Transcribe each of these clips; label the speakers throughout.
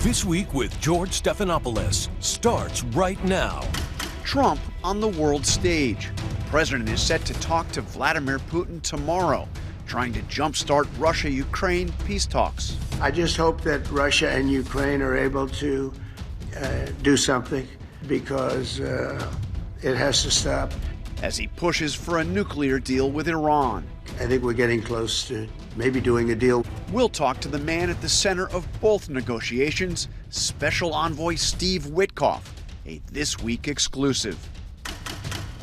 Speaker 1: This Week with George Stephanopoulos starts right now.
Speaker 2: Trump on the world stage. The president is set to talk to Vladimir Putin tomorrow, trying to jumpstart Russia-Ukraine peace talks.
Speaker 3: I just hope that Russia and Ukraine are able to do something, because it has to stop.
Speaker 2: As he pushes for a nuclear deal with Iran.
Speaker 3: I think we're getting close to maybe doing a deal.
Speaker 2: We'll talk to the man at the center of both negotiations, Special Envoy Steve Witkoff, a This Week exclusive.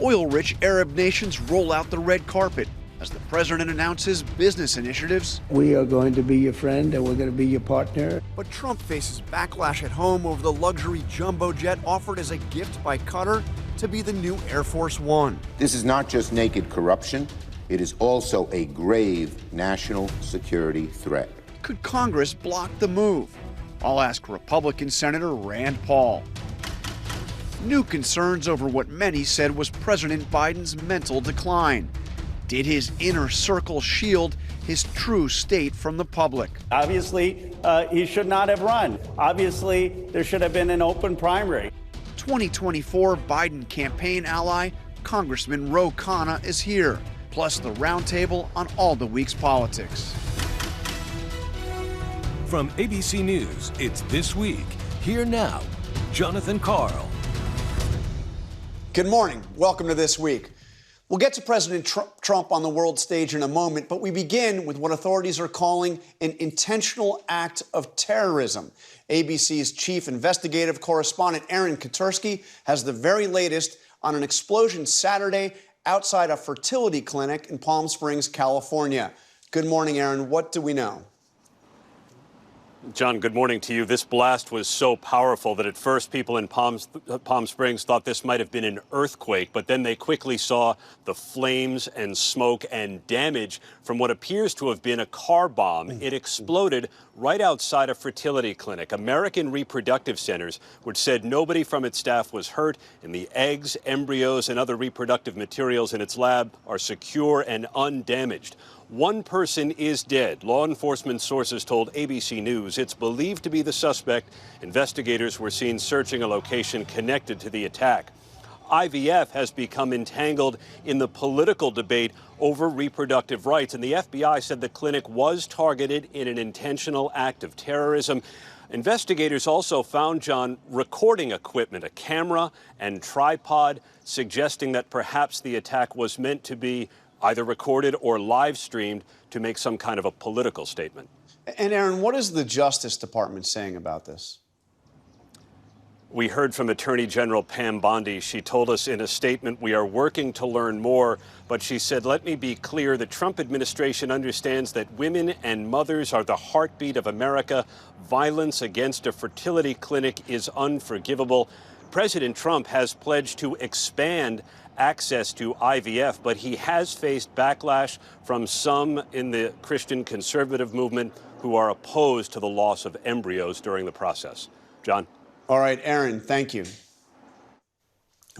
Speaker 2: Oil-rich Arab nations roll out the red carpet as the president announces business initiatives.
Speaker 3: We are going to be your friend and we're going to be your partner.
Speaker 2: But Trump faces backlash at home over the luxury jumbo jet offered as a gift by Qatar to be the new Air Force One.
Speaker 4: This is not just naked corruption. It is also a grave national security threat.
Speaker 2: Could Congress block the move? I'll ask Republican Senator Rand Paul. New concerns over what many said was President Biden's mental decline. Did his inner circle shield his true state from the public?
Speaker 5: Obviously, he should not have run. Obviously, there should have been an open primary.
Speaker 2: 2024 Biden campaign ally, Congressman Khanna, is here. Plus the roundtable on all the week's politics.
Speaker 1: From ABC News, it's This Week. Here now, Jonathan Karl.
Speaker 2: Good morning. Welcome to This Week. We'll get to President Trump on the world stage in a moment, but we begin with what authorities are calling an intentional act of terrorism. ABC's chief investigative correspondent Aaron Katersky has the very latest on an explosion Saturday outside a fertility clinic in Palm Springs, California. Good morning, Aaron. What do we know?
Speaker 6: John, good morning to you. This blast was so powerful that at first people in Palm Springs thought this might have been an earthquake, but then they quickly saw the flames and smoke and damage from what appears to have been a car bomb. It exploded right outside a fertility clinic. American Reproductive Centers, which said nobody from its staff was hurt, and the eggs, embryos, and other reproductive materials in its lab are secure and undamaged. One person is dead. Law enforcement sources told ABC News it's believed to be the suspect. Investigators were seen searching a location connected to the attack. IVF has become entangled in the political debate over reproductive rights, and the FBI said the clinic was targeted in an intentional act of terrorism. Investigators also found, John, recording equipment, a camera and tripod, suggesting that perhaps the attack was meant to be either recorded or live streamed to make some kind of a political statement.
Speaker 2: And Aaron, what is the Justice Department saying about this?
Speaker 6: We heard from Attorney General Pam Bondi. She told us in a statement, we are working to learn more, but she said, let me be clear, the Trump administration understands that women and mothers are the heartbeat of America. Violence against a fertility clinic is unforgivable. President Trump has pledged to expand access to IVF, but he has faced backlash from some in the Christian conservative movement who are opposed to the loss of embryos during the process. John?
Speaker 2: All right, Aaron, thank you.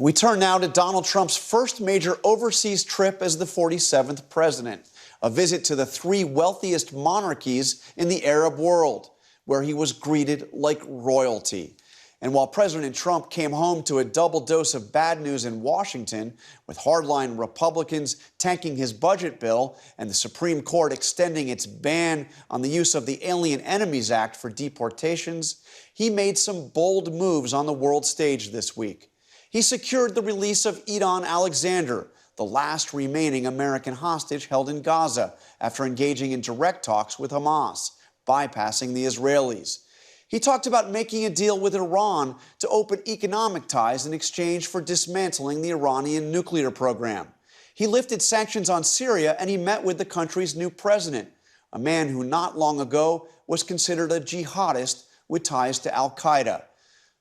Speaker 2: We turn now to Donald Trump's first major overseas trip as the 47th president, a visit to the three wealthiest monarchies in the Arab world, where he was greeted like royalty. And while President Trump came home to a double dose of bad news in Washington, with hardline Republicans tanking his budget bill and the Supreme Court extending its ban on the use of the Alien Enemies Act for deportations, he made some bold moves on the world stage this week. He secured the release of Edon Alexander, the last remaining American hostage held in Gaza, after engaging in direct talks with Hamas, bypassing the Israelis. He talked about making a deal with Iran to open economic ties in exchange for dismantling the Iranian nuclear program. He lifted sanctions on Syria, and he met with the country's new president, a man who not long ago was considered a jihadist with ties to al-Qaeda.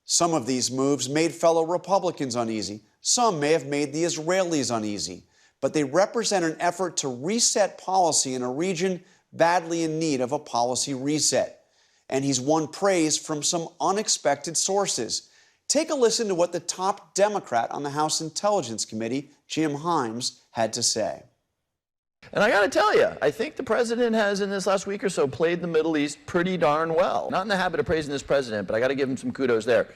Speaker 2: Some of these moves made fellow Republicans uneasy. Some may have made the Israelis uneasy. But they represent an effort to reset policy in a region badly in need of a policy reset. And he's won praise from some unexpected sources. Take a listen to what the top Democrat on the House Intelligence Committee, Jim Himes, had to say.
Speaker 7: And I got to tell you, I think the president has, in this last week or so, played the Middle East pretty darn well. Not in the habit of praising this president, but I got to give him some kudos there.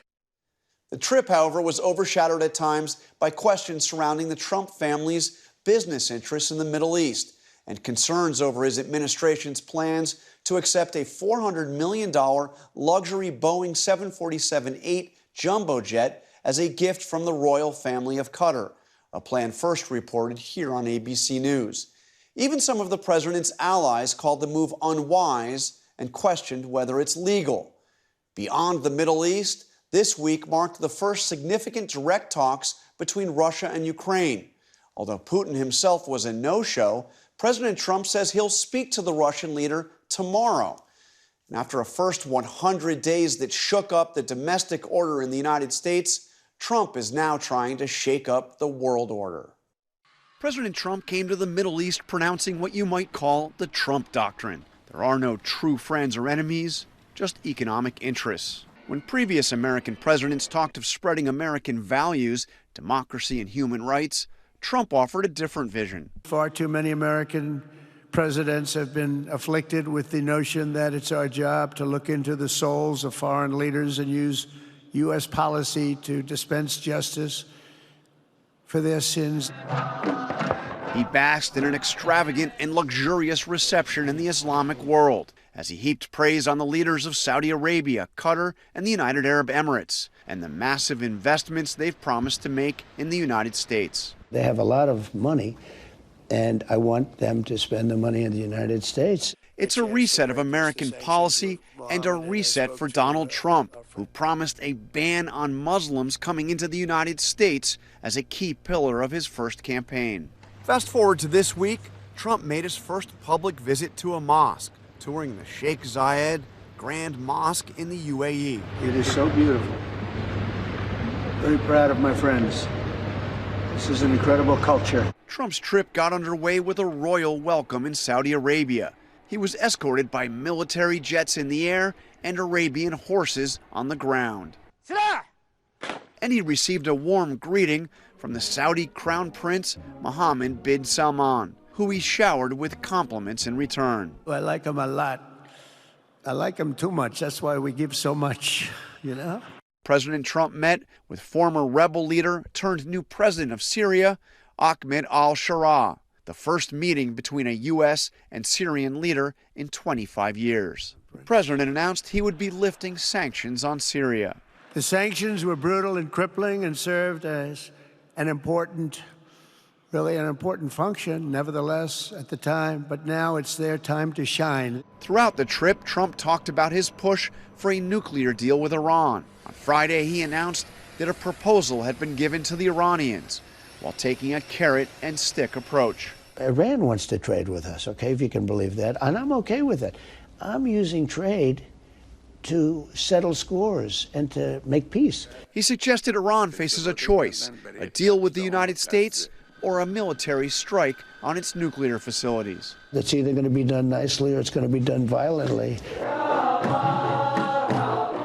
Speaker 2: The trip, however, was overshadowed at times by questions surrounding the Trump family's business interests in the Middle East and concerns over his administration's plans to accept a $400 million luxury Boeing 747-8 jumbo jet as a gift from the royal family of Qatar, a plan first reported here on ABC News. Even some of the president's allies called the move unwise and questioned whether it's legal. Beyond the Middle East, this week marked the first significant direct talks between Russia and Ukraine. Although Putin himself was a no-show, President Trump says he'll speak to the Russian leader tomorrow. And after a first 100 days that shook up the domestic order in the United States, Trump is now trying to shake up the world order. President Trump came to the Middle East pronouncing what you might call the Trump doctrine. There are no true friends or enemies, just economic interests. When previous American presidents talked of spreading American values, democracy and human rights, Trump offered a different vision.
Speaker 3: Far too many American presidents have been afflicted with the notion that it's our job to look into the souls of foreign leaders and use U.S. policy to dispense justice for their sins.
Speaker 2: He basked in an extravagant and luxurious reception in the Islamic world as he heaped praise on the leaders of Saudi Arabia, Qatar, and the United Arab Emirates, and the massive investments they've promised to make in the United States.
Speaker 8: They have a lot of money, and I want them to spend the money in the United States.
Speaker 2: It's a reset of American policy and a reset for Donald Trump, who promised a ban on Muslims coming into the United States as a key pillar of his first campaign. Fast forward to this week, Trump made his first public visit to a mosque, touring the Sheikh Zayed Grand Mosque in the UAE.
Speaker 3: It is so beautiful. Very proud of my friends. This is an incredible culture.
Speaker 2: Trump's trip got underway with a royal welcome in Saudi Arabia. He was escorted by military jets in the air and Arabian horses on the ground. And he received a warm greeting from the Saudi Crown Prince Mohammed bin Salman, who he showered with compliments in return.
Speaker 3: I like him a lot. I like him too much. That's why we give so much, you know?
Speaker 2: President Trump met with former rebel leader turned new president of Syria, Ahmed al-Sharaa, the first meeting between a U.S. and Syrian leader in 25 years. The president announced he would be lifting sanctions on Syria.
Speaker 3: The sanctions were brutal and crippling and served as an important function, nevertheless, at the time. But now it's their time to shine.
Speaker 2: Throughout the trip, Trump talked about his push for a nuclear deal with Iran. On Friday, he announced that a proposal had been given to the Iranians, while taking a carrot and stick approach.
Speaker 8: Iran wants to trade with us, okay, if you can believe that, and I'm okay with it. I'm using trade to settle scores and to make peace.
Speaker 2: He suggested Iran faces a choice, a deal with the United States or a military strike on its nuclear facilities.
Speaker 8: It's either going to be done nicely or it's going to be done violently.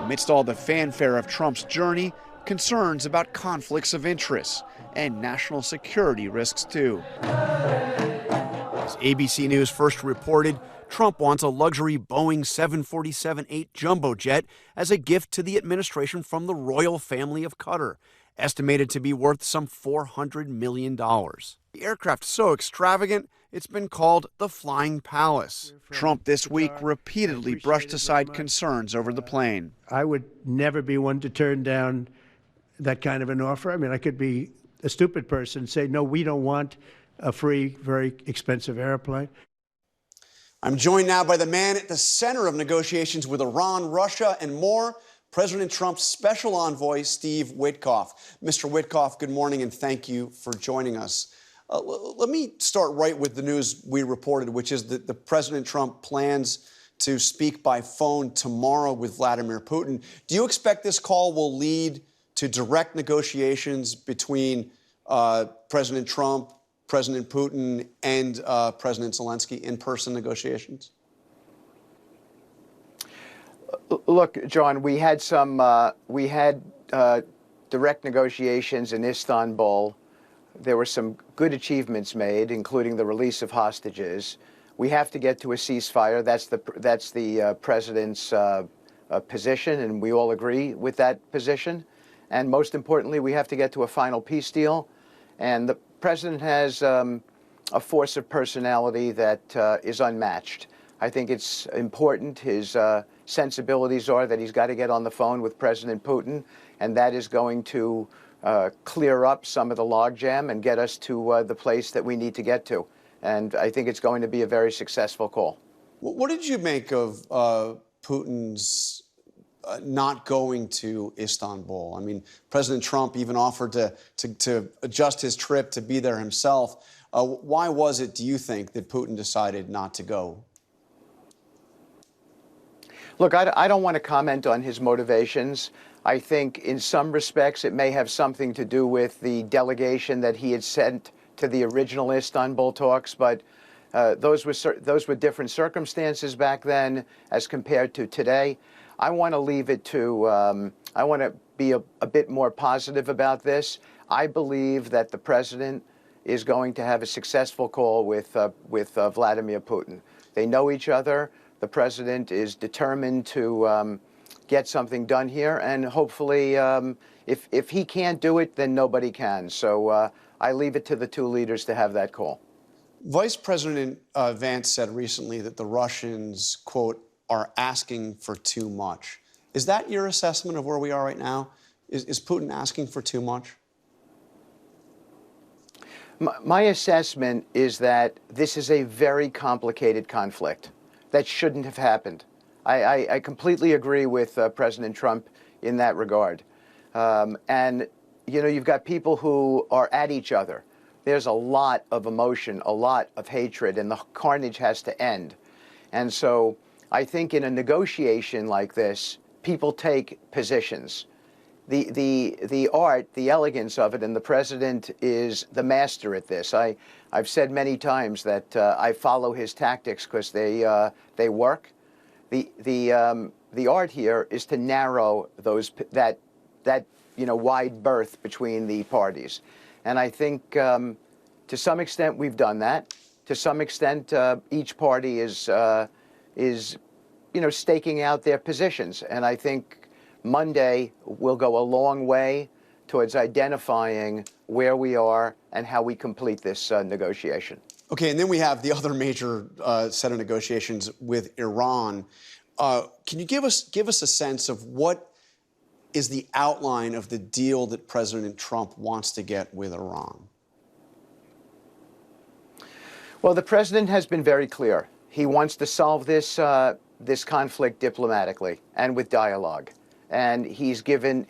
Speaker 2: Amidst all the fanfare of Trump's journey, concerns about conflicts of interest and national security risks, too. As ABC News first reported, Trump wants a luxury Boeing 747-8 jumbo jet as a gift to the administration from the royal family of Qatar, estimated to be worth some $400 million. The aircraft is so extravagant, it's been called the Flying Palace. Trump this week repeatedly brushed aside concerns over the plane.
Speaker 3: I would never be one to turn down that kind of an offer. I mean, I could be a stupid person and say, no, we don't want a free, very expensive airplane.
Speaker 2: I'm joined now by the man at the center of negotiations with Iran, Russia, and more, President Trump's special envoy, Steve Witkoff. Mr. Witkoff, good morning, and thank you for joining us. Let me start right with the news we reported, which is that the President Trump plans to speak by phone tomorrow with Vladimir Putin. Do you expect this call will lead to direct negotiations between President Trump, President Putin, and President Zelensky, in-person negotiations?
Speaker 9: Look, John, we had some direct negotiations in Istanbul there were some good achievements made, including the release of hostages. We have to get to a ceasefire. That's the president's position, and we all agree with that position. And most importantly, we have to get to a final peace deal. And the president has a force of personality that is unmatched. I think it's important. His sensibilities are that he's got to get on the phone with President Putin, and that is going to clear up some of the logjam and get us to the place that we need to get to. And I think it's going to be a very successful call.
Speaker 2: What did you make of Putin's not going to Istanbul? I mean, President Trump even offered to adjust his trip to be there himself. Why was it, do you think, that Putin decided not to go?
Speaker 9: Look, I don't want to comment on his motivations. I think in some respects it may have something to do with the delegation that he had sent to the original Istanbul talks, but those were different circumstances back then as compared to today. I want to leave it to, I want to be a bit more positive about this. I believe that the president is going to have a successful call with Vladimir Putin. They know each other. The president is determined to get something done here, and hopefully, if he can't do it, then nobody can. So I leave it to the two leaders to have that call.
Speaker 2: Vice President Vance said recently that the Russians, quote, are asking for too much. Is that your assessment of where we are right now? Is Putin asking for too much?
Speaker 9: My assessment is that this is a very complicated conflict that shouldn't have happened. I completely agree with President Trump in that regard. And, you know, you've got people who are at each other. There's a lot of emotion, a lot of hatred, and the carnage has to end. And so I think in a negotiation like this, people take positions. The art, the elegance of it, and the president is the master at this. I've said many times that I follow his tactics because they work. The art here is to narrow that wide berth between the parties, and I think to some extent we've done that. To some extent, each party is staking out their positions, and I think Monday will go a long way towards identifying where we are and how we complete this negotiation.
Speaker 2: Okay, and then we have the other major set of negotiations with Iran. Can you give us a sense of what is the outline of the deal that President Trump wants to get with Iran?
Speaker 9: Well, the president has been very clear. He wants to solve this conflict diplomatically and with dialogue. And he's given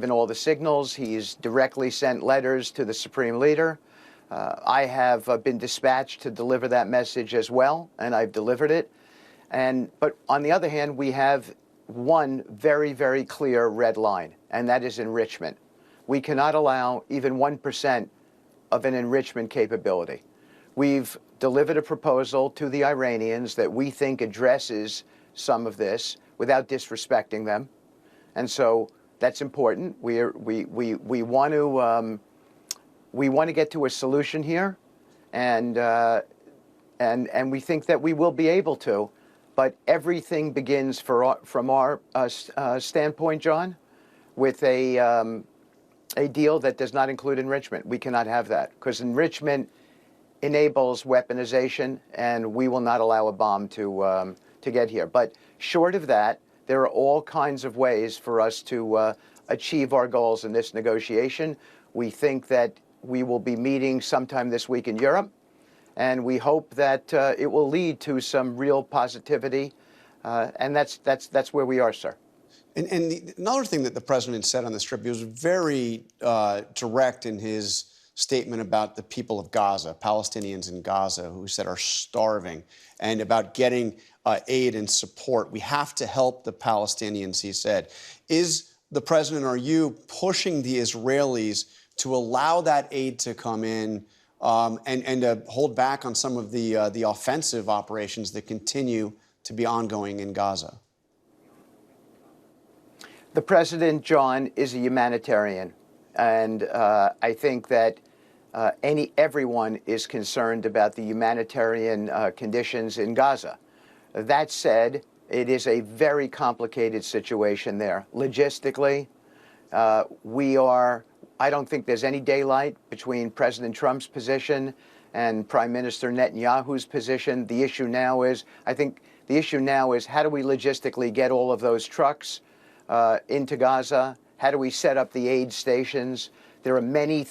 Speaker 9: all the signals. He's directly sent letters to the supreme leader. I have been dispatched to deliver that message as well, and I've delivered it. But on the other hand, we have one very, very clear red line, and that is enrichment. We cannot allow even 1% of an enrichment capability. We've delivered a proposal to the Iranians that we think addresses some of this without disrespecting them. And so that's important. We want to get to a solution here, and we think that we will be able to. But everything begins from our standpoint, John, with a deal that does not include enrichment. We cannot have that because enrichment enables weaponization, and we will not allow a bomb to get here. But short of that, there are all kinds of ways for us to achieve our goals in this negotiation. We think that we will be meeting sometime this week in Europe, and we hope that it will lead to some real positivity, and that's where we are, sir.
Speaker 2: And another thing that the president said on this trip, he was very direct in his statement about the people of Gaza, Palestinians in Gaza, who he said are starving, and about getting aid and support. We have to help the Palestinians, he said. Is the president, are you pushing the Israelis to allow that aid to come in and to hold back on some of the offensive operations that continue to be ongoing in Gaza?
Speaker 9: The president, John, is a humanitarian. And I think that everyone is concerned about the humanitarian conditions in Gaza. That said, it is a very complicated situation there. Logistically, I don't think there's any daylight between President Trump's position and Prime Minister Netanyahu's position. The issue now is, how do we logistically get all of those trucks into Gaza? How do we set up the aid stations? There are many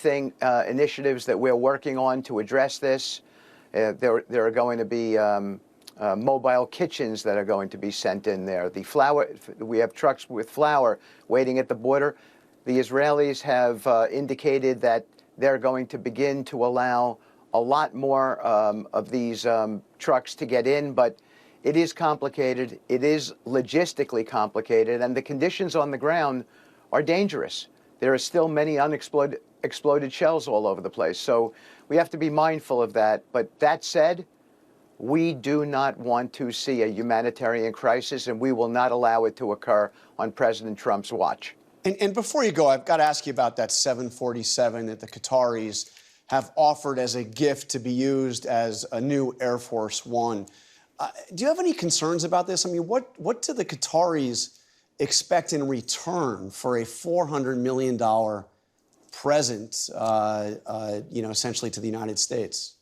Speaker 9: initiatives that we're working on to address this. There are going to be mobile kitchens that are going to be sent in there. The flour, we have trucks with flour waiting at the border. The Israelis have indicated that they're going to begin to allow a lot more of these trucks to get in, but it is complicated. It is logistically complicated, and the conditions on the ground are dangerous. There are still many exploded shells all over the place, so we have to be mindful of that. But that said, we do not want to see a humanitarian crisis, and we will not allow it to occur on President Trump's watch.
Speaker 2: And before you go, I've got to ask you about that 747 that the Qataris have offered as a gift to be used as a new Air Force One. Do you have any concerns about this? I mean, what do the Qataris expect in return for a $400 million present, essentially to the United States?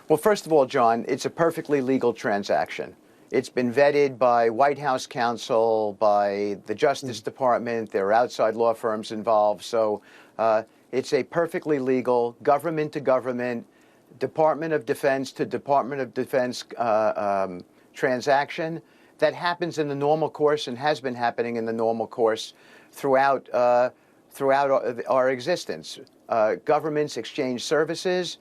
Speaker 9: Well, first of all, John, it's a perfectly legal transaction. It's been vetted by White House counsel, by the Justice Department. There are outside law firms involved. So it's a perfectly legal government-to-government, Department of Defense to Department of Defense transaction that happens in the normal course and has been happening in the normal course throughout our existence. Governments exchange services.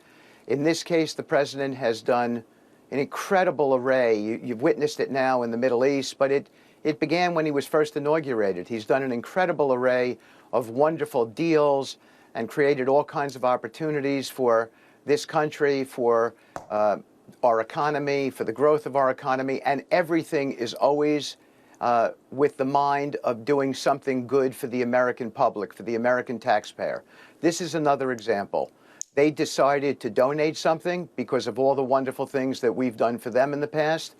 Speaker 9: In this case, the president has done an incredible array. You've witnessed it now in the Middle East, but it began when he was first inaugurated. He's done an incredible array of wonderful deals and created all kinds of opportunities for this country, for our economy, for the growth of our economy, and everything is always with the mind of doing something good for the American public, for the American taxpayer. This is another example. They decided to donate something because of all the wonderful things that we've done for them in the past.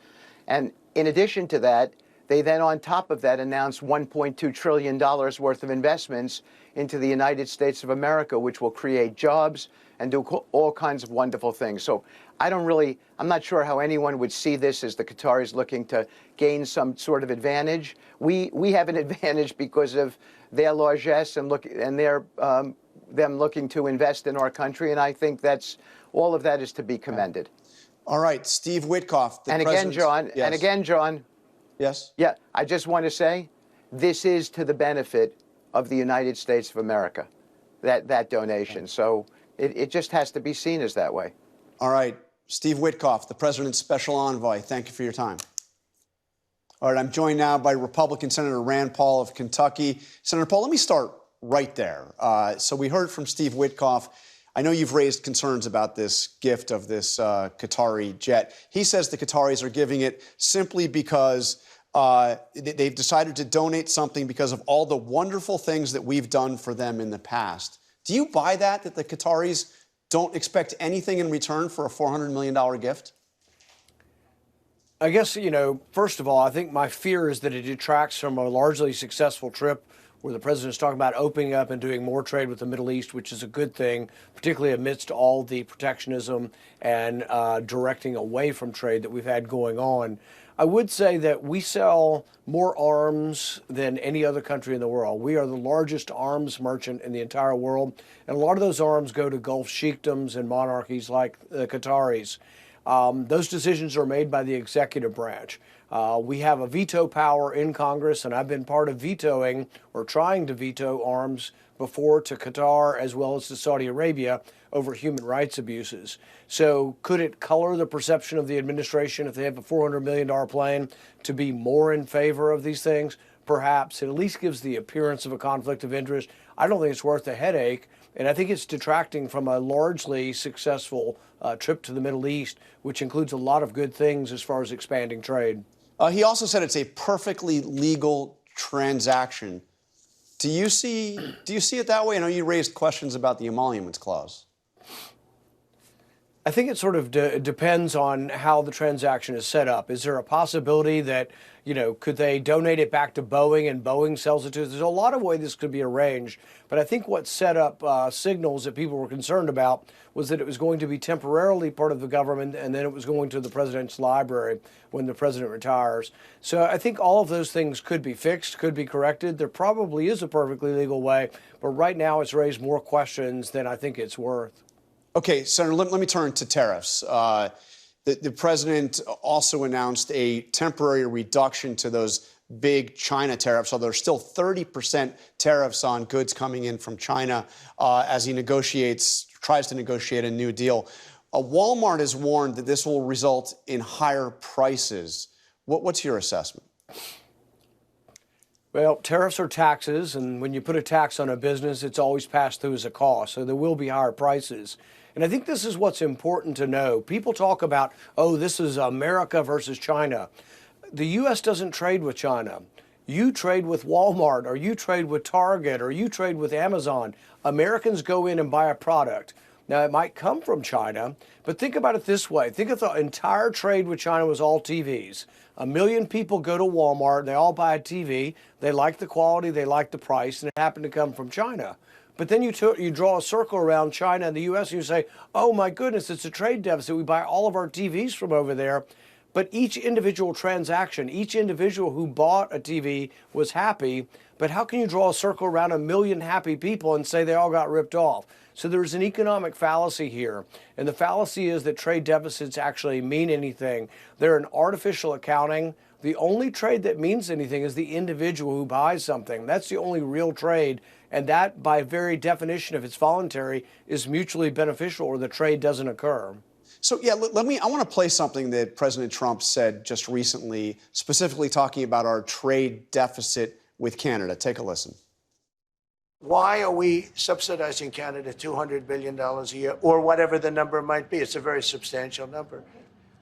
Speaker 9: And in addition to that, they then on top of that announced $1.2 trillion worth of investments into the United States of America, which will create jobs and do all kinds of wonderful things. So I'm not sure how anyone would see this as the Qataris looking to gain some sort of advantage. We have an advantage because of their largesse and them looking to invest in our country, and I think all of that is to be commended.
Speaker 2: All right, Steve Witkoff.
Speaker 9: And again, John.
Speaker 2: Yes?
Speaker 9: Yeah, I just want to say, this is to the benefit of the United States of America, that donation. So it just has to be seen as that way.
Speaker 2: All right, Steve Witkoff, the President's Special Envoy, thank you for your time. All right, I'm joined now by Republican Senator Rand Paul of Kentucky. Senator Paul, let me start right there. So we heard from Steve Witkoff. I know you've raised concerns about this gift of this Qatari jet. He says the Qataris are giving it simply because they've decided to donate something because of all the wonderful things that we've done for them in the past. Do you buy that the Qataris don't expect anything in return for a $400 million gift?
Speaker 10: I guess, first of all, I think my fear is that it detracts from a largely successful trip where the president is talking about opening up and doing more trade with the Middle East, which is a good thing, particularly amidst all the protectionism and directing away from trade that we've had going on. I would say that we sell more arms than any other country in the world. We are the largest arms merchant in the entire world, and a lot of those arms go to Gulf sheikdoms and monarchies like the Qataris. Those decisions are made by the executive branch. We have a veto power in Congress, and I've been part of vetoing or trying to veto arms before to Qatar as well as to Saudi Arabia over human rights abuses. So could it color the perception of the administration if they have a $400 million plane to be more in favor of these things? Perhaps. It at least gives the appearance of a conflict of interest. I don't think it's worth the headache, and I think it's detracting from a largely successful trip to the Middle East, which includes a lot of good things as far as expanding trade.
Speaker 2: He also said it's a perfectly legal transaction. Do you see it that way? I know you raised questions about the emoluments clause.
Speaker 10: I think it sort of depends on how the transaction is set up. Is there a possibility that, could they donate it back to Boeing and Boeing sells it to us? There's a lot of ways this could be arranged. But I think what set up signals that people were concerned about was that it was going to be temporarily part of the government and then it was going to the president's library when the president retires. So I think all of those things could be fixed, could be corrected. There probably is a perfectly legal way, but right now it's raised more questions than I think it's worth.
Speaker 2: Okay, Senator, let me turn to tariffs. The president also announced a temporary reduction to those big China tariffs, although there's still 30% tariffs on goods coming in from China as he tries to negotiate a new deal. Walmart has warned that this will result in higher prices. What's your assessment?
Speaker 10: Well, tariffs are taxes, and when you put a tax on a business, it's always passed through as a cost, so there will be higher prices. And I think this is what's important to know. People talk about, oh, this is America versus China. The U.S. doesn't trade with China. You trade with Walmart, or you trade with Target, or you trade with Amazon. Americans go in and buy a product. Now, it might come from China, but think about it this way. Think if the entire trade with China was all TVs. 1 million people go to Walmart, they all buy a TV, they like the quality, they like the price, and it happened to come from China. But then you draw a circle around China and the U.S. and you say, oh my goodness, it's a trade deficit. We buy all of our TVs from over there. But each individual transaction, each individual who bought a TV was happy. But how can you draw a circle around 1 million happy people and say they all got ripped off? So there's an economic fallacy here. And the fallacy is that trade deficits actually mean anything. They're an artificial accounting. The only trade that means anything is the individual who buys something. That's the only real trade. And that, by very definition, if it's voluntary, is mutually beneficial or the trade doesn't occur.
Speaker 2: So, yeah, I want to play something that President Trump said just recently, specifically talking about our trade deficit with Canada. Take a listen.
Speaker 3: Why are we subsidizing Canada $200 billion a year, or whatever the number might be? It's a very substantial number.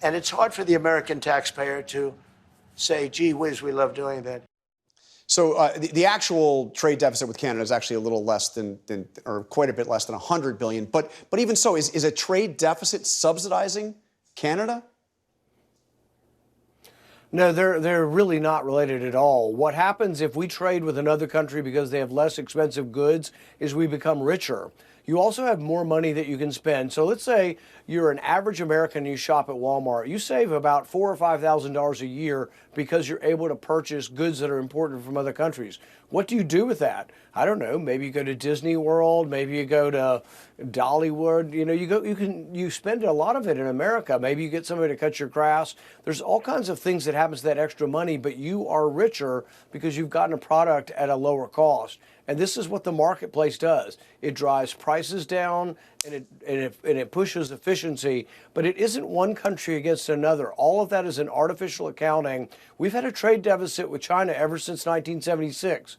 Speaker 3: And it's hard for the American taxpayer to say, gee whiz, we love doing that.
Speaker 2: So the actual trade deficit with Canada is actually a little less than or quite a bit less than $100 billion. But even so, is a trade deficit subsidizing Canada?
Speaker 10: No, they're really not related at all. What happens if we trade with another country because they have less expensive goods is we become richer. You also have more money that you can spend. So let's say you're an average American and you shop at Walmart. You save about $4,000 or $5,000 a year because you're able to purchase goods that are imported from other countries. What do you do with that? I don't know. Maybe you go to Disney World. Maybe you go to Dollywood. You spend a lot of it in America. Maybe you get somebody to cut your grass. There's all kinds of things that happens to that extra money, but you are richer because you've gotten a product at a lower cost. And this is what the marketplace does. It drives prices down and it pushes efficiency, but it isn't one country against another. All of that is an artificial accounting. We've had a trade deficit with China ever since 1976.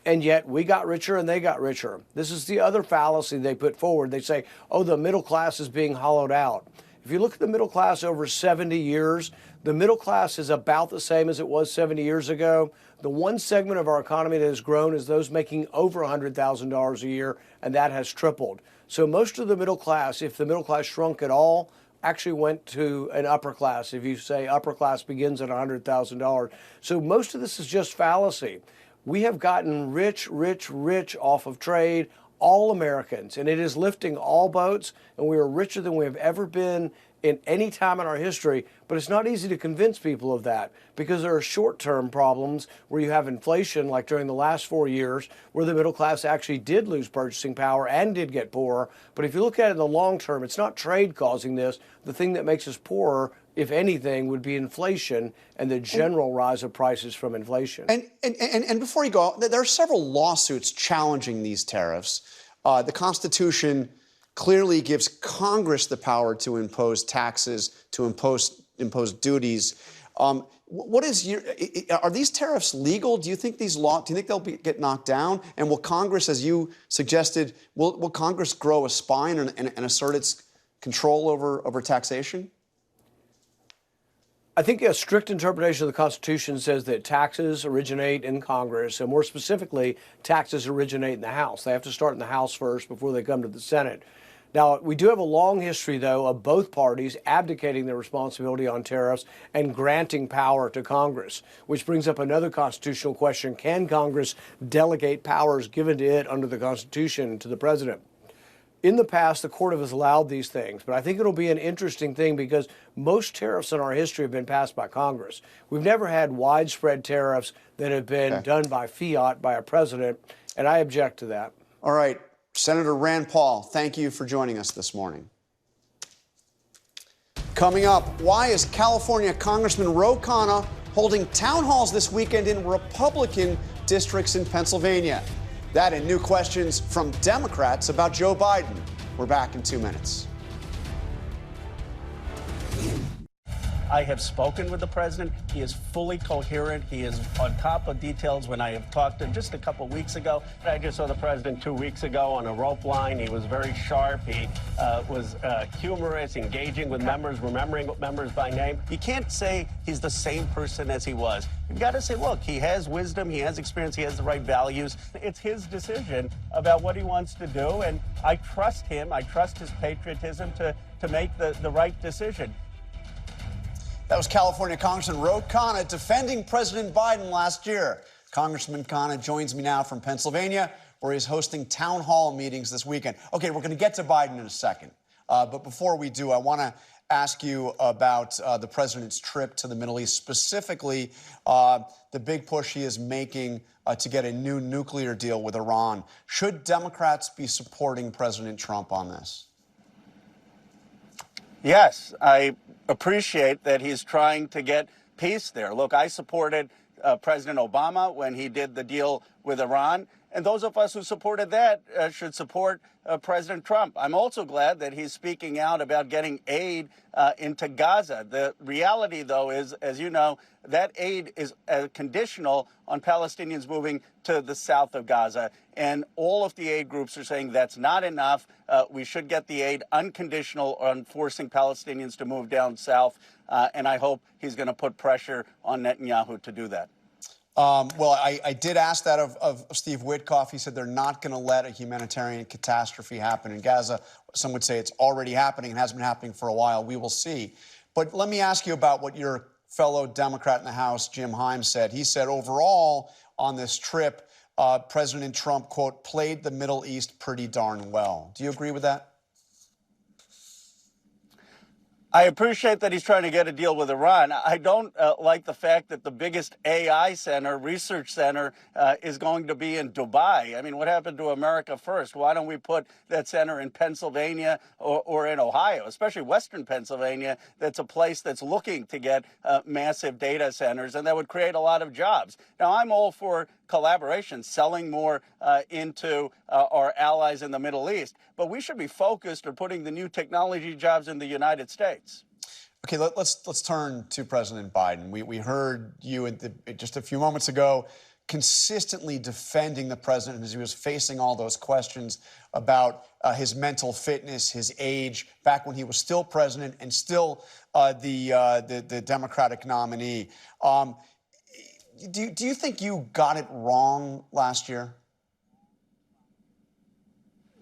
Speaker 10: And yet we got richer and they got richer. This is the other fallacy they put forward. They say, oh, the middle class is being hollowed out. If you look at the middle class over 70 years, the middle class is about the same as it was 70 years ago. The one segment of our economy that has grown is those making over $100,000 a year, and that has tripled. So most of the middle class, if the middle class shrunk at all, actually went to an upper class, if you say upper class begins at $100,000. So most of this is just fallacy. We have gotten rich off of trade, all Americans, and it is lifting all boats, and we are richer than we have ever been in any time in our history. But it's not easy to convince people of that because there are short-term problems where you have inflation, like during the last 4 years, where the middle class actually did lose purchasing power and did get poorer. But if you look at it in the long term, it's not trade causing this. The thing that makes us poorer, if anything, would be inflation and the general rise of prices from inflation.
Speaker 2: And before you go, there are several lawsuits challenging these tariffs. The Constitution clearly gives Congress the power to impose taxes, to impose duties. What is are these tariffs legal? Do you think do you think they'll get knocked down? And will Congress, as you suggested, will Congress grow a spine and assert its control over taxation?
Speaker 10: I think a strict interpretation of the Constitution says that taxes originate in Congress, and more specifically, taxes originate in the House. They have to start in the House first before they come to the Senate. Now, we do have a long history, though, of both parties abdicating their responsibility on tariffs and granting power to Congress, which brings up another constitutional question. Can Congress delegate powers given to it under the Constitution to the president? In the past, the court has allowed these things, but I think it'll be an interesting thing because most tariffs in our history have been passed by Congress. We've never had widespread tariffs that have been done by fiat by a president, and I object to that.
Speaker 2: All right. Senator Rand Paul, thank you for joining us this morning. Coming up, why is California Congressman Khanna holding town halls this weekend in Republican districts in Pennsylvania? That and new questions from Democrats about Joe Biden. We're back in 2 minutes.
Speaker 11: I have spoken with the president. He is fully coherent. He is on top of details. When I have talked to him just a couple of weeks ago, I just saw the president 2 weeks ago on a rope line. He was very sharp. He was humorous, engaging with members, remembering members by name. You can't say he's the same person as he was. You've got to say, look, he has wisdom, he has experience, he has the right values. It's his decision about what he wants to do, and I trust him. I trust his patriotism to make the right decision.
Speaker 2: That was California Congressman Khanna defending President Biden last year. Congressman Khanna joins me now from Pennsylvania, where he's hosting town hall meetings this weekend. Okay, we're going to get to Biden in a second. But before we do, I want to ask you about the president's trip to the Middle East, specifically the big push he is making to get a new nuclear deal with Iran. Should Democrats be supporting President Trump on this?
Speaker 11: Yes, I appreciate that he's trying to get peace there. Look, I supported President Obama when he did the deal with Iran, and those of us who supported that should support President Trump. I'm also glad that he's speaking out about getting aid into Gaza. The reality, though, is, as you know, that aid is conditional on Palestinians moving to the south of Gaza. And all of the aid groups are saying that's not enough. We should get the aid unconditional on forcing Palestinians to move down south. And I hope he's going to put pressure on Netanyahu to do that.
Speaker 2: Well, I did ask that of Steve Witkoff. He said they're not going to let a humanitarian catastrophe happen in Gaza. Some would say it's already happening and has been happening for a while. We will see. But let me ask you about what your fellow Democrat in the House, Jim Himes, said. He said overall on this trip, President Trump, quote, played the Middle East pretty darn well. Do you agree with that?
Speaker 11: I appreciate that he's trying to get a deal with Iran. I don't like the fact that the biggest AI center, research center, is going to be in Dubai. I mean, what happened to America first? Why don't we put that center in Pennsylvania or in Ohio, especially Western Pennsylvania? That's a place that's looking to get massive data centers, and that would create a lot of jobs. Now, I'm all for collaboration, selling more into our allies in the Middle East. But we should be focused on putting the new technology jobs in the United States.
Speaker 2: Okay, let's turn to President Biden. We heard you just a few moments ago consistently defending the president as he was facing all those questions about his mental fitness, his age, back when he was still president and still the Democratic nominee. Do you think you got it wrong last year?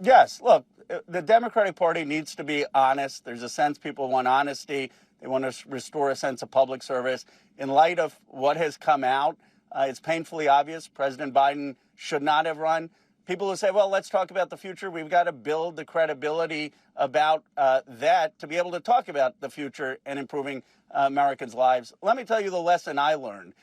Speaker 11: Yes. Look, the Democratic Party needs to be honest. There's a sense people want honesty. They want to restore a sense of public service. In light of what has come out, it's painfully obvious President Biden should not have run. People who say, well, let's talk about the future. We've got to build the credibility about that to be able to talk about the future and improving Americans' lives. Let me tell you the lesson I learned.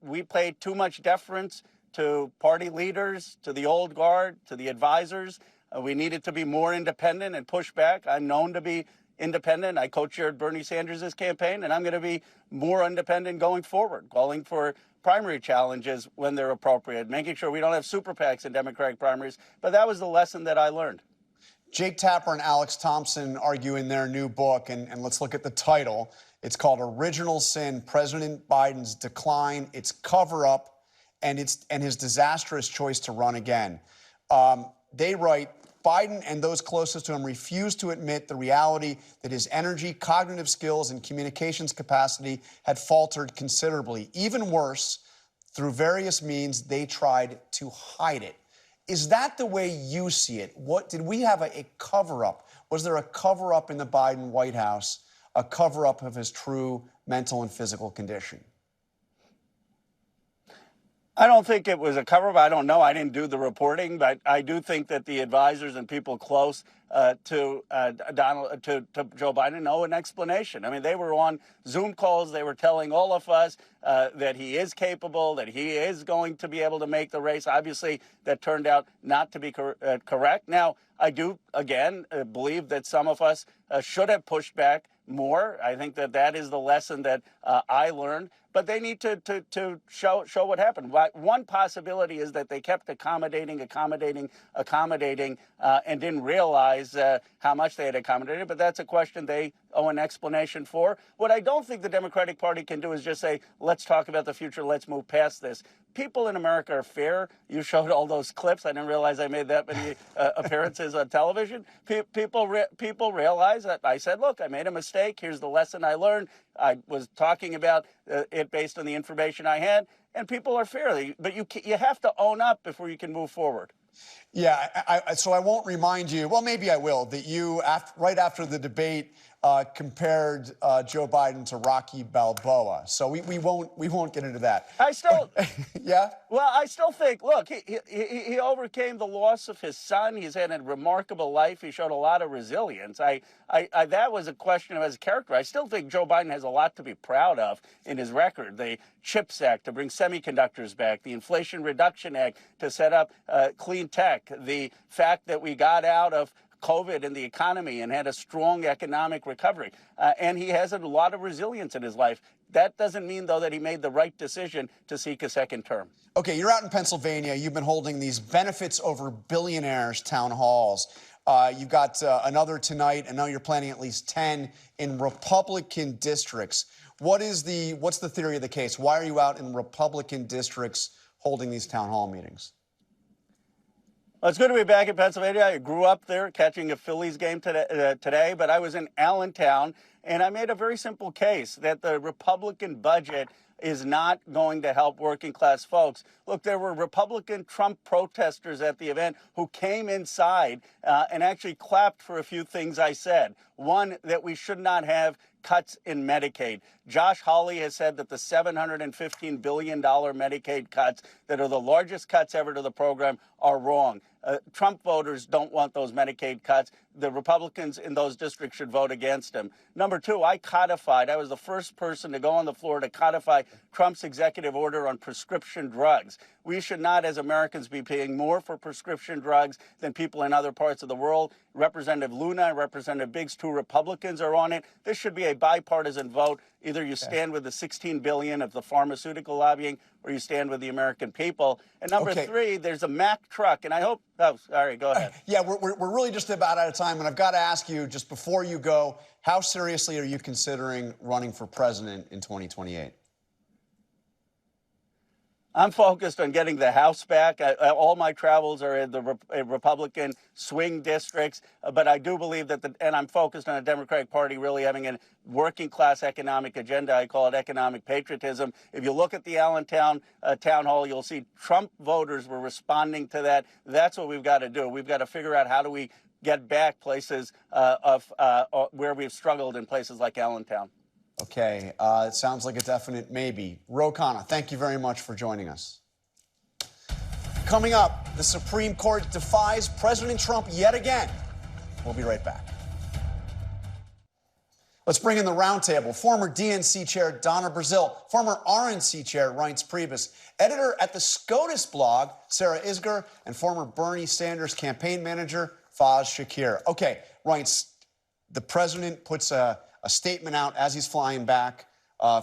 Speaker 11: We paid too much deference to party leaders, to the old guard, to the advisors. We needed to be more independent and push back. I'm known to be independent. I co-chaired Bernie Sanders' campaign, and I'm going to be more independent going forward, calling for primary challenges when they're appropriate, making sure we don't have super PACs in Democratic primaries. But that was the lesson that I learned.
Speaker 2: Jake Tapper and Alex Thompson argue in their new book, and let's look at the title. It's called Original Sin, President Biden's Decline, Its Cover-Up, and his Disastrous Choice to Run Again. They write, Biden and those closest to him refused to admit the reality that his energy, cognitive skills, and communications capacity had faltered considerably. Even worse, through various means, they tried to hide it. Is that the way you see it? What did we have a cover-up? Was there a cover-up in the Biden White House, a cover-up of his true mental and physical condition?
Speaker 11: I don't think it was a cover-up. I don't know. I didn't do the reporting, but I do think that the advisors and people close to Joe Biden know an explanation. I mean, they were on Zoom calls. They were telling all of us that he is capable, that he is going to be able to make the race. Obviously, that turned out not to be correct. Now, I do, again, believe that some of us should have pushed back more. I think that that is the lesson that I learned. But they need to show what happened. One possibility is that they kept accommodating, and didn't realize how much they had accommodated. But that's a question they owe an explanation for. What I don't think the Democratic Party can do is just say, let's talk about the future, let's move past this. People in America are fair. You showed all those clips. I didn't realize I made that many appearances on television. People realize that I said, look, I made a mistake. Here's the lesson I learned. I was talking about it based on the information I had, and people are fair. But you have to own up before you can move forward.
Speaker 2: Yeah, so I won't remind you, well, maybe I will, that you, right after the debate, compared Joe Biden to Rocky Balboa. So we won't get into that.
Speaker 11: I still,
Speaker 2: yeah.
Speaker 11: Well, I still think, look, he overcame the loss of his son. He's had a remarkable life. He showed a lot of resilience. That was a question of his character. I still think Joe Biden has a lot to be proud of in his record. The CHIPS Act to bring semiconductors back, the Inflation Reduction Act to set up clean tech, the fact that we got out of COVID and the economy and had a strong economic recovery. And he has a lot of resilience in his life. That doesn't mean, though, that he made the right decision to seek a second term.
Speaker 2: Okay, you're out in Pennsylvania. You've been holding these benefits over billionaires town halls. You've got another tonight, and now you're planning at least 10 in Republican districts. What's the theory of the case? Why are you out in Republican districts holding these town hall meetings?
Speaker 11: Well, it's good to be back in Pennsylvania. I grew up there catching a Phillies game today, but I was in Allentown, and I made a very simple case that the Republican budget is not going to help working class folks. Look, there were Republican Trump protesters at the event who came inside and actually clapped for a few things I said. One, that we should not have cuts in Medicaid. Josh Hawley has said that the $715 billion Medicaid cuts that are the largest cuts ever to the program are wrong. Trump voters don't want those Medicaid cuts. The Republicans in those districts should vote against them. Number two, I was the first person to go on the floor to codify Trump's executive order on prescription drugs. We should not, as Americans, be paying more for prescription drugs than people in other parts of the world. Representative Luna, Representative Biggs, two Republicans are on it. This should be a bipartisan vote. Either you stand with the $16 billion of the pharmaceutical lobbying or you stand with the American people. And number three, there's a Mack truck, and I hope, oh, sorry, go ahead.
Speaker 2: Yeah, we're really just about out of time, and I've got to ask you, just before you go, how seriously are you considering running for president in 2028?
Speaker 11: I'm focused on getting the House back. All my travels are in the Republican swing districts, but I do believe that and I'm focused on the Democratic Party really having a working class economic agenda. I call it economic patriotism. If you look at the Allentown town hall, you'll see Trump voters were responding to that. That's what we've got to do. We've got to figure out how do we get back places where we've struggled in places like Allentown.
Speaker 2: Okay, it sounds like a definite maybe. Khanna, thank you very much for joining us. Coming up, the Supreme Court defies President Trump yet again. We'll be right back. Let's bring in the roundtable. Former DNC chair Donna Brazile, former RNC chair Reince Priebus, editor at the SCOTUS blog Sarah Isgur, and former Bernie Sanders campaign manager Faiz Shakir. Okay, Reince, the president puts a statement out as he's flying back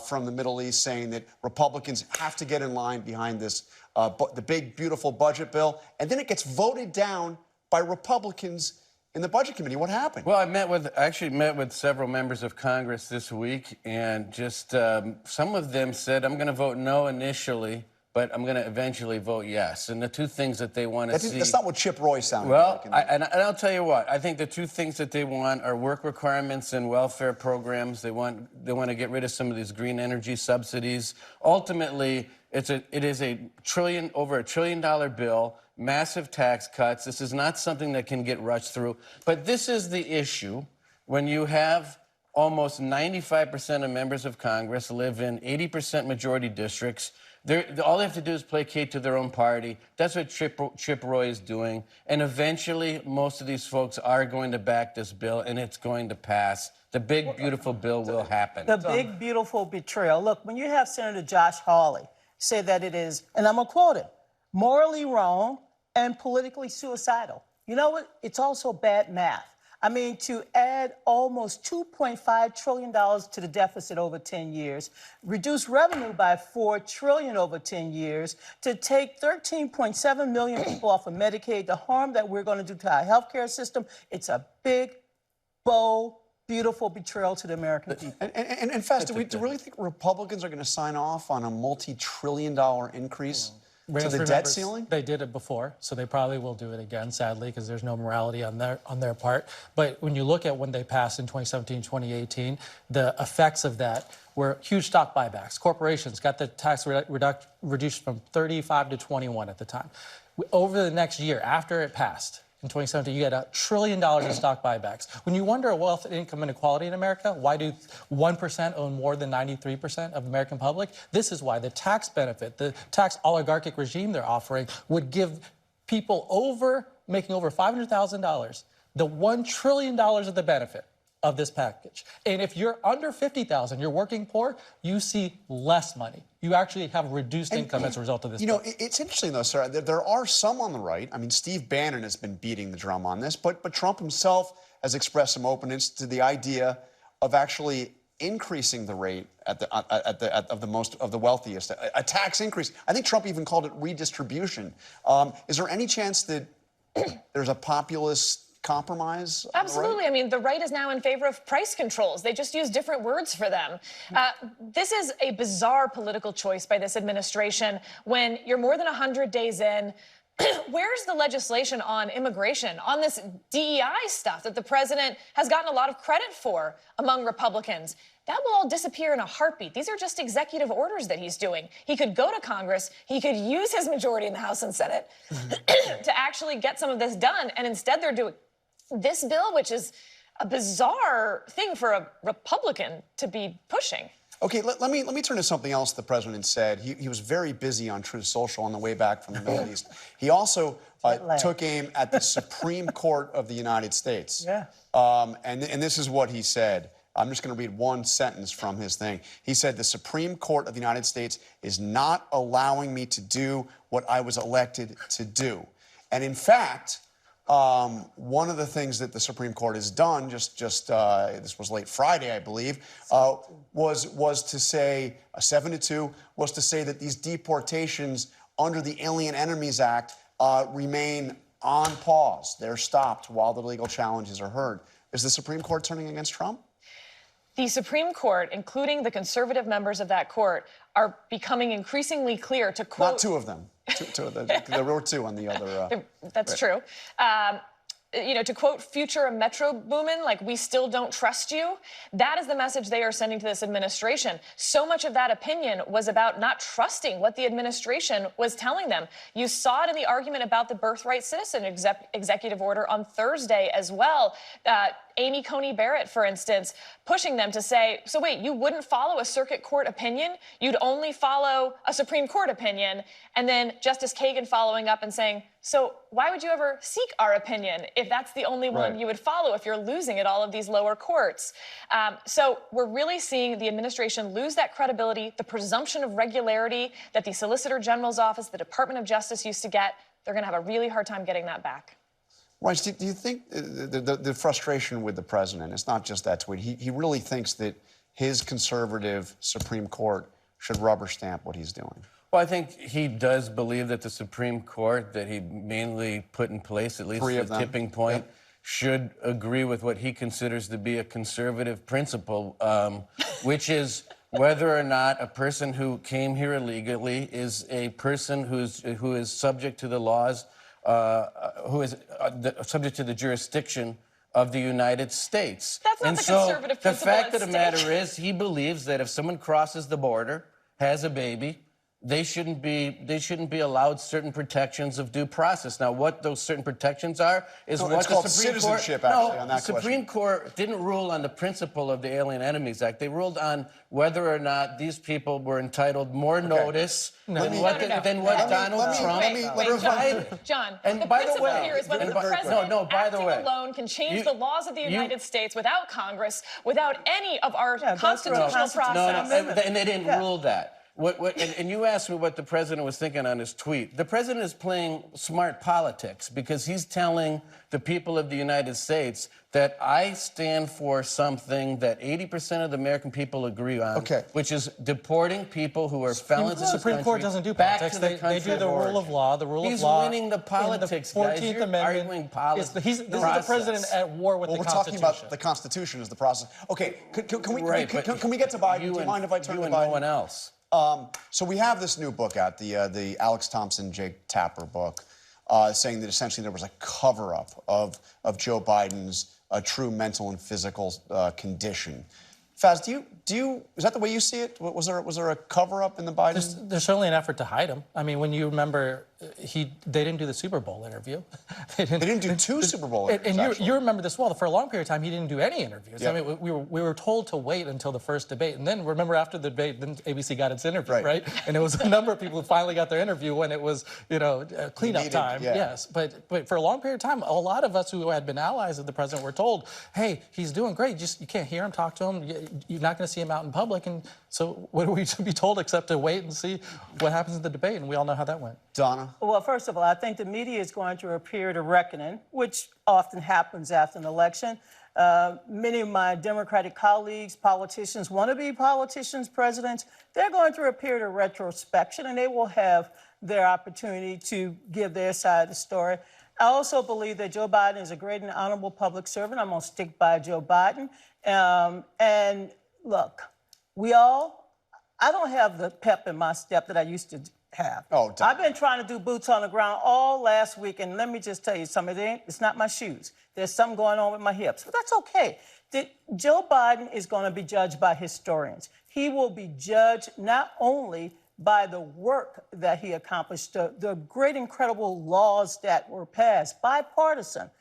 Speaker 2: from the Middle East saying that Republicans have to get in line behind this, the big, beautiful budget bill. And then it gets voted down by Republicans in the Budget Committee. What happened?
Speaker 12: Well, I actually met with several members of Congress this week, and just some of them said, I'm going to vote no initially, but I'm going to eventually vote yes. And the two things that they want to see...
Speaker 2: That's not what Chip Roy sounded
Speaker 12: like.
Speaker 2: Well,
Speaker 12: and I'll tell you what. I think the two things that they want are work requirements and welfare programs. They want to get rid of some of these green energy subsidies. Ultimately, it is over $1 trillion bill, massive tax cuts. This is not something that can get rushed through. But this is the issue when you have almost 95% of members of Congress live in 80% majority districts. All they have to do is placate to their own party. That's what Chip Roy is doing. And eventually, most of these folks are going to back this bill, and it's going to pass. The big, beautiful bill will happen.
Speaker 13: The big, beautiful betrayal. Look, when you have Senator Josh Hawley say that it is, and I'm going to quote him, morally wrong and politically suicidal. You know what? It's also bad math. I mean, to add almost $2.5 trillion to the deficit over 10 years, reduce revenue by $4 trillion over 10 years, to take 13.7 million people off of Medicaid, the harm that we're going to do to our healthcare system, it's a big, bold, beautiful betrayal to the American people.
Speaker 2: And Faiz, do we really think Republicans are going to sign off on a multi-trillion-dollar increase to the debt ceiling?
Speaker 14: They did it before, so they probably will do it again, sadly, because there's no morality on their part. But when you look at when they passed in 2017, 2018, the effects of that were huge stock buybacks. Corporations got the tax reduced from 35 to 21 at the time. Over the next year, after it passed, in 2017, you had $1 trillion in stock buybacks. When you wonder wealth and income inequality in America, why do 1% own more than 93% of the American public? This is why the tax benefit, the tax oligarchic regime they're offering would give people making over $500,000 the $1 trillion of the benefit of this package. And if you're under 50,000, you're working poor, you see less money. You actually have reduced income as a result of this.
Speaker 2: You know, it's interesting, though, sir. There are some on the right. I mean, Steve Bannon has been beating the drum on this, but Trump himself has expressed some openness to the idea of actually increasing the rate of the wealthiest, a tax increase. I think Trump even called it redistribution. Is there any chance that there's a populist compromise?
Speaker 15: Absolutely. I mean, the right is now in favor of price controls. They just use different words for them. This is a bizarre political choice by this administration when you're more than 100 days in. Where's the legislation on immigration, on this DEI stuff that the president has gotten a lot of credit for among Republicans? That will all disappear in a heartbeat. These are just executive orders that he's doing. He could go to Congress, he could use his majority in the House and Senate to actually get some of this done, and instead they're doing this bill, which is a bizarre thing for a Republican to be pushing.
Speaker 2: Okay, let me turn to something else the president said. He was very busy on Truth Social on the way back from the Middle East. He also took aim at the Supreme Court of the United States.
Speaker 13: Yeah.
Speaker 2: And this is what he said. I'm just going to read one sentence from his thing. He said, "The Supreme Court of the United States is not allowing me to do what I was elected to do." And in fact, one of the things that the Supreme Court has done, this was late Friday, I believe, was to say, 7-2, was to say that these deportations under the Alien Enemies Act remain on pause. They're stopped while the legal challenges are heard. Is the Supreme Court turning against Trump?
Speaker 15: The Supreme Court, including the conservative members of that court, are becoming increasingly clear to quote...
Speaker 2: Not two of them. There were two on the other...
Speaker 15: That's true. You know, to quote future Metro Boomin, like, "We still don't trust you." That is the message they are sending to this administration. So much of that opinion was about not trusting what the administration was telling them. You saw it in the argument about the birthright citizen executive order on Thursday as well. Amy Coney Barrett, for instance, pushing them to say, so wait, you wouldn't follow a circuit court opinion? You'd only follow a Supreme Court opinion? And then Justice Kagan following up and saying, so why would you ever seek our opinion if that's the only one you would follow if you're losing at all of these lower courts? So we're really seeing the administration lose that credibility, the presumption of regularity that the Solicitor General's office, the Department of Justice used to get. They're going to have a really hard time getting that back.
Speaker 2: Reince, do you think the frustration with the president, it's not just that tweet, he really thinks that his conservative Supreme Court should rubber stamp what he's doing?
Speaker 12: Well, I think he does believe that the Supreme Court that he mainly put in place, at least the tipping point, should agree with what he considers to be a conservative principle, which is whether or not a person who came here illegally is a person who is subject to the laws, who is subject to the jurisdiction of the United States.
Speaker 15: That's not
Speaker 12: and
Speaker 15: the
Speaker 12: so
Speaker 15: conservative
Speaker 12: the
Speaker 15: principle
Speaker 12: fact
Speaker 15: at
Speaker 12: of the
Speaker 15: stake.
Speaker 12: matter is, he believes that if someone crosses the border, has a baby, they shouldn't be allowed certain protections of due process. Now, what those certain protections are is
Speaker 2: No,
Speaker 12: what
Speaker 2: it's
Speaker 12: the
Speaker 2: called
Speaker 12: Supreme
Speaker 2: citizenship,
Speaker 12: Court.
Speaker 2: actually,
Speaker 12: No,
Speaker 2: on that
Speaker 12: the Supreme Court didn't rule on the principle of the Alien Enemies Act. They ruled on whether or not these people were entitled more notice than what Donald Trump provided.
Speaker 15: John,
Speaker 12: And
Speaker 15: the
Speaker 12: by the
Speaker 15: principle
Speaker 12: way,
Speaker 15: here is whether the
Speaker 12: by
Speaker 15: president
Speaker 12: the way,
Speaker 15: alone can change the laws of the United States without Congress, without any of our constitutional process.
Speaker 12: No, and they didn't rule that. And you asked me what the president was thinking on his tweet. The president is playing smart politics because he's telling the people of the United States that I stand for something that 80% of the American people agree on, which is deporting people who are felons in this country.
Speaker 14: The Supreme Court doesn't do
Speaker 12: back
Speaker 14: politics.
Speaker 12: to the
Speaker 14: They do the rule of law. The rule of law.
Speaker 12: He's winning the politics,
Speaker 14: in the 14th
Speaker 12: guys. You're
Speaker 14: Amendment.
Speaker 12: arguing politics.
Speaker 14: This is the president at war with the
Speaker 2: we're
Speaker 14: Constitution.
Speaker 2: talking about the Constitution as the process. Okay, can we get to Biden? Do you mind if I turn to Biden?
Speaker 12: No one else.
Speaker 2: So we have this new book out, the Alex Thompson, Jake Tapper book, saying that essentially there was a cover-up of Joe Biden's true mental and physical condition. Faz, is that the way you see it? Was there a cover-up in the Biden?
Speaker 14: There's certainly an effort to hide him. I mean, when you remember, they didn't do the Super Bowl interview.
Speaker 2: They didn't do two Super Bowl interviews.
Speaker 14: And you remember this well. For a long period of time, he didn't do any interviews.
Speaker 2: Yep.
Speaker 14: I mean, we were told to wait until the first debate, and then remember after the debate, then ABC got its interview, right? And it was a number of people who finally got their interview when it was, cleanup time.
Speaker 2: Yeah.
Speaker 14: Yes, but for a long period of time, a lot of us who had been allies of the president were told, "Hey, he's doing great. You can't hear him, talk to him. You're not going to see him out in public." And so what are we to be told except to wait and see what happens in the debate? And we all know how that went.
Speaker 2: Donna?
Speaker 13: Well, first of all, I think the media is going through a period of reckoning, which often happens after an election. Many of my Democratic colleagues, politicians, wannabe politicians, presidents, they're going through a period of retrospection, and they will have their opportunity to give their side of the story. I also believe that Joe Biden is a great and honorable public servant. I'm going to stick by Joe Biden. And look, I don't have the pep in my step that I used to have. I've been trying to do boots on the ground all last week, and let me just tell you something. It's not my shoes. There's something going on with my hips, but that's okay. Joe Biden is going to be judged by historians. He will be judged not only by the work that he accomplished, the great, incredible laws that were passed, bipartisan.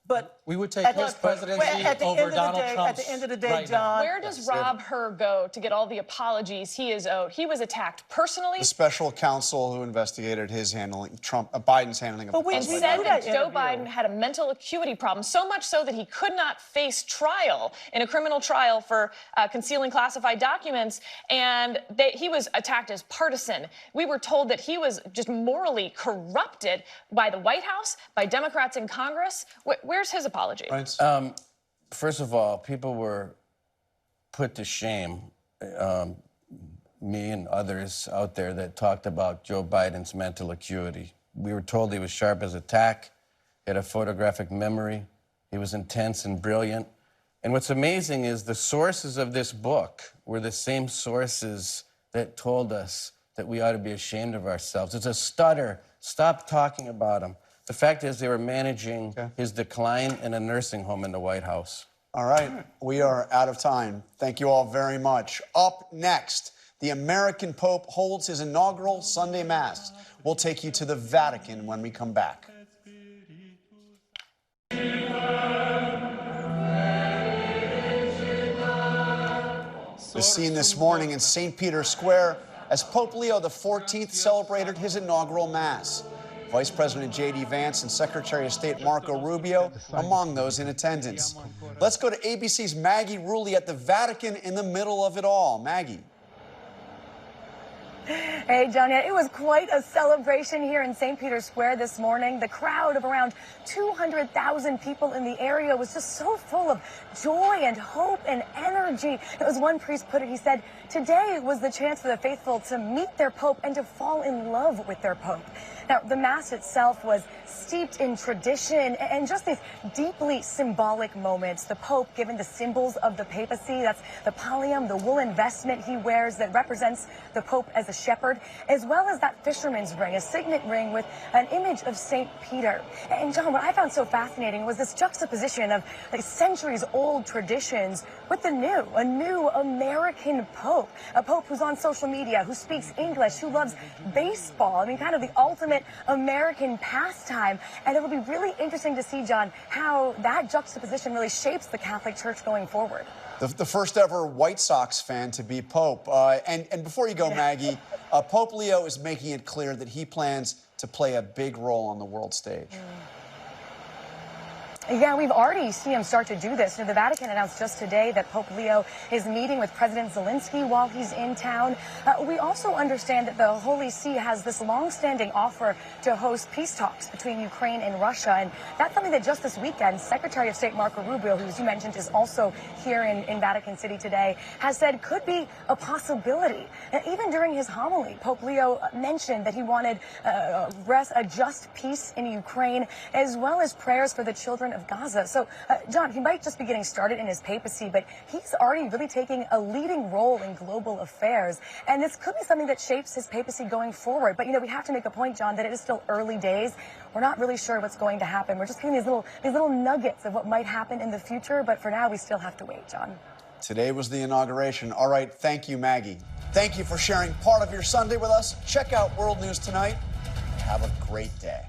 Speaker 13: But
Speaker 14: we would take his presidency over Donald Trump's.
Speaker 13: At the end of the day, John.
Speaker 15: Where does Rob Hur go to get all the apologies he is owed? He was attacked personally.
Speaker 2: The special counsel who investigated his handling, Biden's handling of the
Speaker 15: And said that Joe Biden had a mental acuity problem, so much so that he could not face trial in a criminal trial for concealing classified documents, and he was attacked as partisan. We were told that he was just morally corrupted by the White House, by Democrats in Congress. Where's his apology?
Speaker 12: First of all, people were put to shame, me and others out there that talked about Joe Biden's mental acuity. We were told he was sharp as a tack, he had a photographic memory, he was intense and brilliant. And what's amazing is the sources of this book were the same sources that told us that we ought to be ashamed of ourselves. It's a stutter. Stop talking about him. The fact is they were managing his decline in a nursing home in the White House.
Speaker 2: All right, we are out of time. Thank you all very much. Up next, the American Pope holds his inaugural Sunday Mass. We'll take you to the Vatican when we come back. The scene this morning in St. Peter's Square as Pope Leo XIV celebrated his inaugural Mass. Vice President J.D. Vance and Secretary of State Marco Rubio among those in attendance. Let's go to ABC's Maggie Rulli at the Vatican in the middle of it all. Maggie.
Speaker 16: Hey, John, it was quite a celebration here in St. Peter's Square this morning. The crowd of around 200,000 people in the area was just so full of joy and hope and energy. As one priest put it, he said, today was the chance for the faithful to meet their Pope and to fall in love with their Pope. Now, the Mass itself was steeped in tradition and just these deeply symbolic moments. The Pope given the symbols of the papacy, that's the pallium, the woolen vestment he wears that represents the Pope as a shepherd, as well as that fisherman's ring, a signet ring with an image of St. Peter. And John, what I found so fascinating was this juxtaposition of like centuries-old traditions with a new American Pope, a Pope who's on social media, who speaks English, who loves baseball. I mean, kind of the ultimate American pastime. And it'll be really interesting to see, John, how that juxtaposition really shapes the Catholic Church going forward.
Speaker 2: The first ever White Sox fan to be Pope. And before you go, Maggie, Pope Leo is making it clear that he plans to play a big role on the world stage.
Speaker 16: Yeah, we've already seen him start to do this. The Vatican announced just today that Pope Leo is meeting with President Zelensky while he's in town. We also understand that the Holy See has this long-standing offer to host peace talks between Ukraine and Russia. And that's something that just this weekend, Secretary of State Marco Rubio, who, as you mentioned, is also here in Vatican City today, has said could be a possibility. And even during his homily, Pope Leo mentioned that he wanted a just peace in Ukraine, as well as prayers for the children of Gaza. So, John, he might just be getting started in his papacy, but he's already really taking a leading role in global affairs. And this could be something that shapes his papacy going forward. But, we have to make a point, John, that it is still early days. We're not really sure what's going to happen. We're just getting these little nuggets of what might happen in the future. But for now, we still have to wait, John.
Speaker 2: Today was the inauguration. All right. Thank you, Maggie. Thank you for sharing part of your Sunday with us. Check out World News Tonight. Have a great day.